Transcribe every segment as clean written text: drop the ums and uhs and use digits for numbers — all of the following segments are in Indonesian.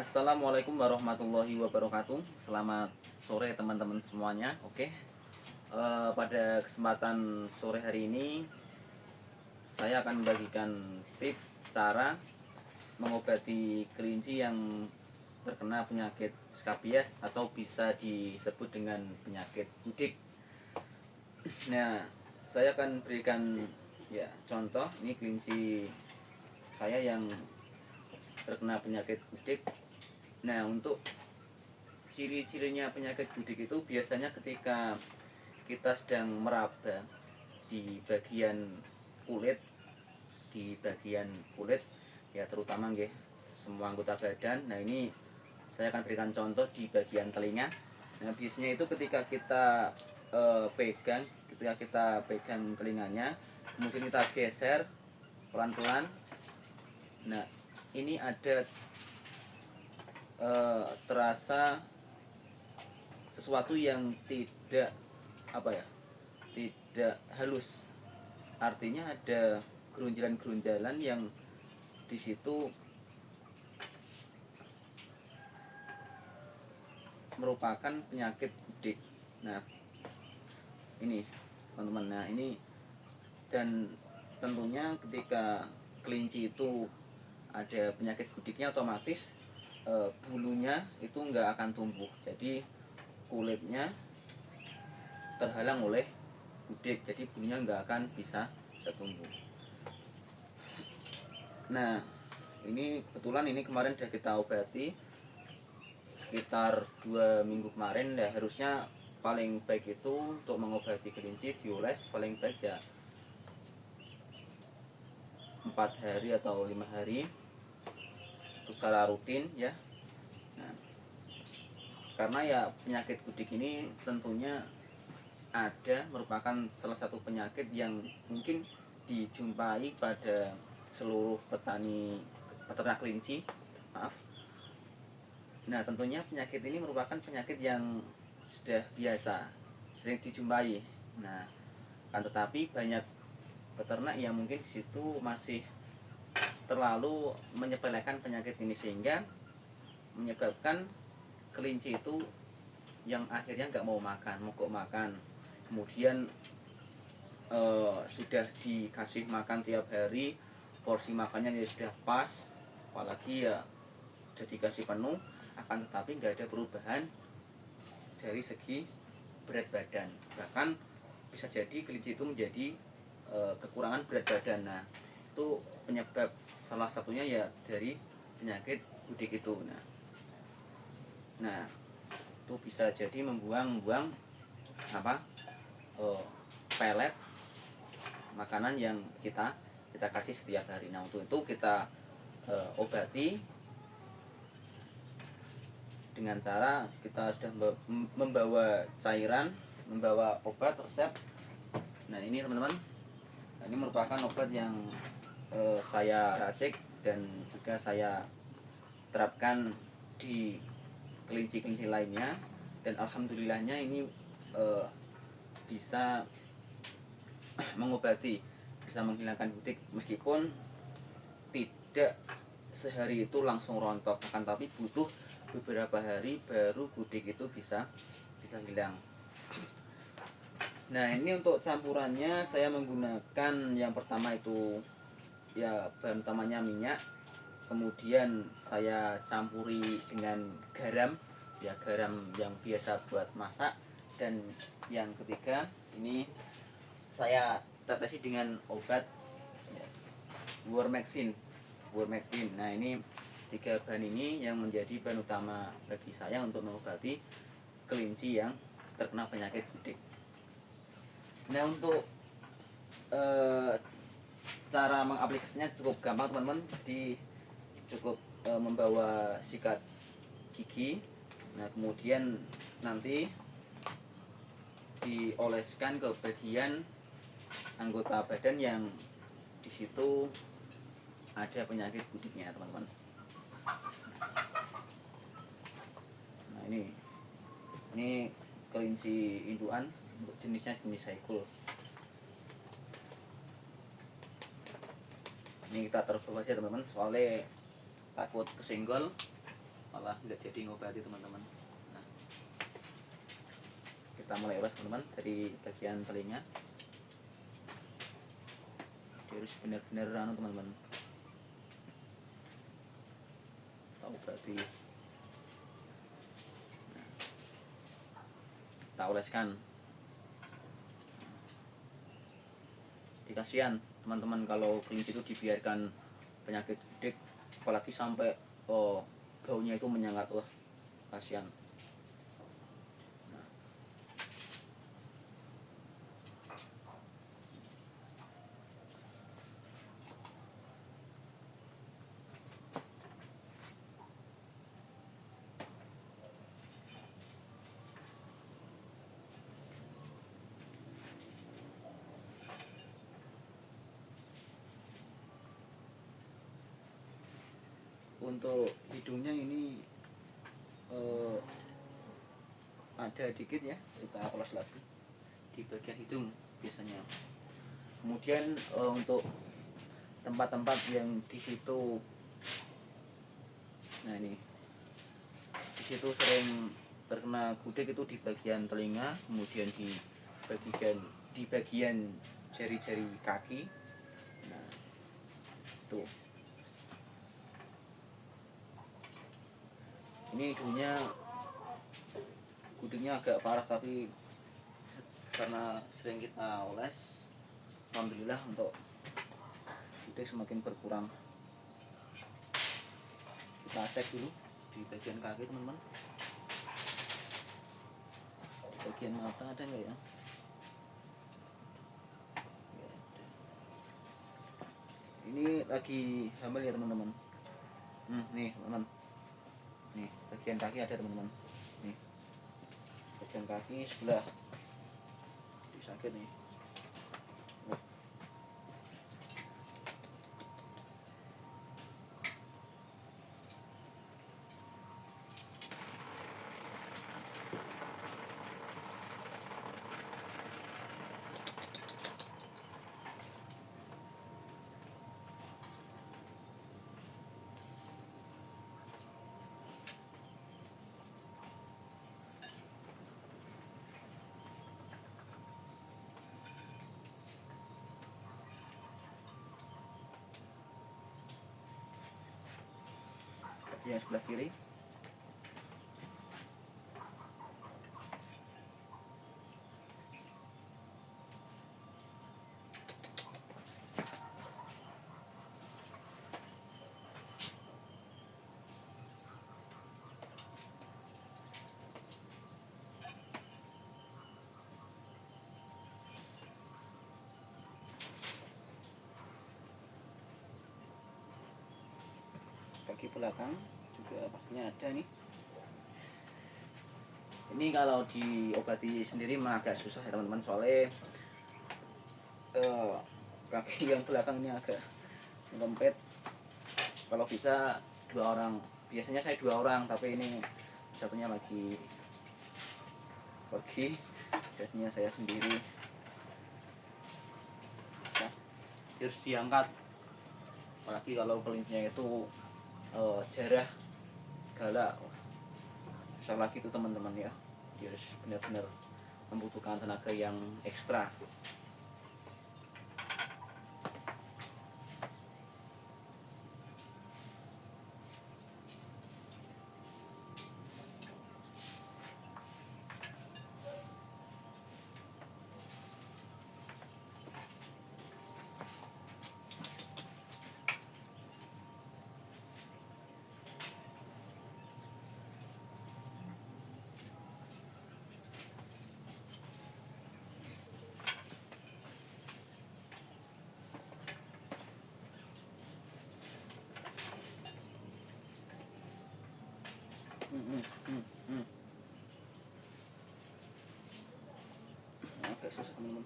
Assalamualaikum warahmatullahi wabarakatuh. Selamat sore teman-teman semuanya. Oke, pada kesempatan sore hari ini saya akan membagikan tips cara mengobati kelinci yang terkena penyakit skabies atau bisa disebut dengan penyakit udik. Nah, saya akan berikan contoh. Ini kelinci saya yang terkena penyakit udik. Nah, untuk ciri-cirinya penyakit gudik itu biasanya ketika kita sedang meraba di bagian kulit, ya terutama nggih semua anggota badan. Nah, ini saya akan berikan contoh di bagian telinga. Nah, biasanya itu ketika kita pegang telinganya, kemudian kita geser pelan-pelan. Nah, ini ada terasa sesuatu yang tidak tidak halus. Artinya ada gerunjalan-gerunjalan yang di situ merupakan penyakit gudik. Nah, ini teman-teman. Nah, ini dan tentunya ketika kelinci itu ada penyakit gudiknya, otomatis bulunya itu nggak akan tumbuh. Jadi kulitnya terhalang oleh gudik, jadi bulunya nggak akan bisa tumbuh. Nah, ini kebetulan ini kemarin sudah kita obati sekitar 2 minggu kemarin. Ya, harusnya paling baik itu untuk mengobati kelinci dioles paling baik ya 4 hari atau 5 hari untuk secara rutin ya. Nah, karena ya penyakit gudik ini tentunya merupakan salah satu penyakit yang mungkin dijumpai pada seluruh peternak kelinci. Maaf. Nah, tentunya penyakit ini merupakan penyakit yang sudah biasa, sering dijumpai. Nah, kan tetapi banyak peternak yang mungkin di situ masih terlalu menyepelekan penyakit ini, sehingga menyebabkan kelinci itu yang akhirnya nggak mau makan, mogok makan. Kemudian sudah dikasih makan tiap hari, porsi makannya ya sudah pas, apalagi ya sudah dikasih penuh, akan tetapi nggak ada perubahan dari segi berat badan. Bahkan bisa jadi kelinci itu menjadi kekurangan berat badan. Nah, itu penyebab salah satunya ya dari penyakit gudik itu. Nah, itu bisa jadi membuang pelet makanan yang kita kasih setiap hari. Nah, untuk itu kita obati dengan cara kita sudah membawa cairan, membawa obat resep. Nah, ini teman-teman, ini merupakan obat yang saya racik dan juga saya terapkan di kelinci-kelinci lainnya, dan alhamdulillahnya ini bisa mengobati, bisa menghilangkan gudik, meskipun tidak sehari itu langsung rontok, akan tapi butuh beberapa hari baru gudik itu bisa hilang. Nah, ini untuk campurannya saya menggunakan yang pertama itu ya bahan utamanya minyak, kemudian saya campuri dengan garam, ya garam yang biasa buat masak, dan yang ketiga ini saya tetesi dengan obat Wormexin. Nah, ini 3 bahan ini yang menjadi bahan utama bagi saya untuk mengobati kelinci yang terkena penyakit gudik. Nah, untuk cara mengaplikasinya cukup gampang teman-teman. Jadi cukup membawa sikat gigi. Nah, kemudian nanti dioleskan ke bagian anggota badan yang di situ ada penyakit gudiknya, teman-teman. Nah, ini kelinci induan, untuk jenisnya jenis Haikul. Ini kita taruh bawah aja teman-teman, soalnya takut kesenggol. malah nggak jadi ngobati teman-teman. Nah, kita mulai ulas teman-teman dari bagian telinga. Dia harus benar-benar teman-teman tahu berarti. Nah, kita oleskan. Kasihan teman-teman kalau kelinci itu dibiarkan penyakit gudik, apalagi sampai baunya itu menyengat, wah kasihan. Nah. Untuk hidungnya ini ada dikit ya, kita ulas lagi di bagian hidung biasanya. Kemudian untuk tempat-tempat yang di situ, nah ini di situ sering terkena gudik itu di bagian telinga, kemudian di bagian jari-jari kaki. Nah, tuh. Ini hidungnya gudiknya agak parah, tapi karena sering kita oles, alhamdulillah untuk gudik semakin berkurang. Kita cek dulu di bagian kaki teman-teman, bagian mata ada nggak ya? Ini lagi hamil ya teman-teman. Nih teman-teman, nih bagian kaki ada teman-teman, nih bagian kaki sebelah sakit nih. Yang sebelah kiri. Kaki belakang juga pastinya ada nih. Ini kalau diobati sendiri memang agak susah ya teman-teman, soalnya kaki yang belakang ini agak lempet. Kalau bisa 2 orang, biasanya saya 2 orang, tapi ini satunya lagi pergi, jadinya saya sendiri. Nah, harus diangkat, apalagi kalau kelincinya itu jarah galak, susah lagi itu teman-teman ya. Dia harus benar-benar membutuhkan tenaga yang ekstra. Agak susah teman-teman.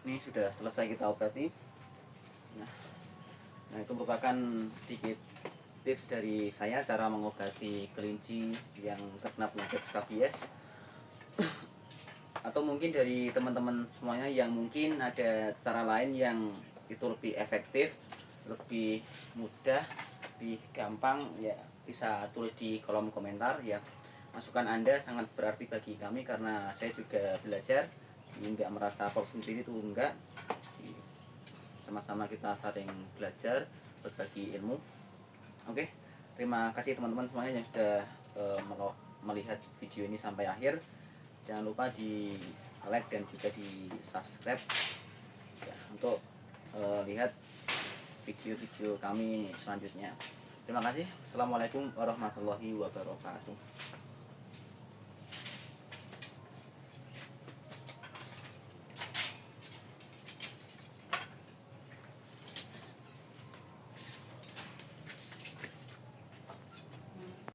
ini sudah selesai kita obati. Nah, itu merupakan sedikit tips dari saya cara mengobati kelinci yang terkena penyakit skabies. Atau mungkin dari teman-teman semuanya yang mungkin ada cara lain yang itu lebih efektif, lebih mudah, lebih gampang, ya bisa tulis di kolom komentar ya. Masukan Anda sangat berarti bagi kami karena saya juga belajar, enggak merasa polos sendiri itu enggak. Sama-sama kita saling belajar, berbagi ilmu. Oke, terima kasih teman-teman semuanya yang sudah melihat video ini sampai akhir. Jangan lupa di like dan juga di subscribe ya, untuk lihat video-video kami selanjutnya. Terima kasih. Assalamualaikum warahmatullahi wabarakatuh.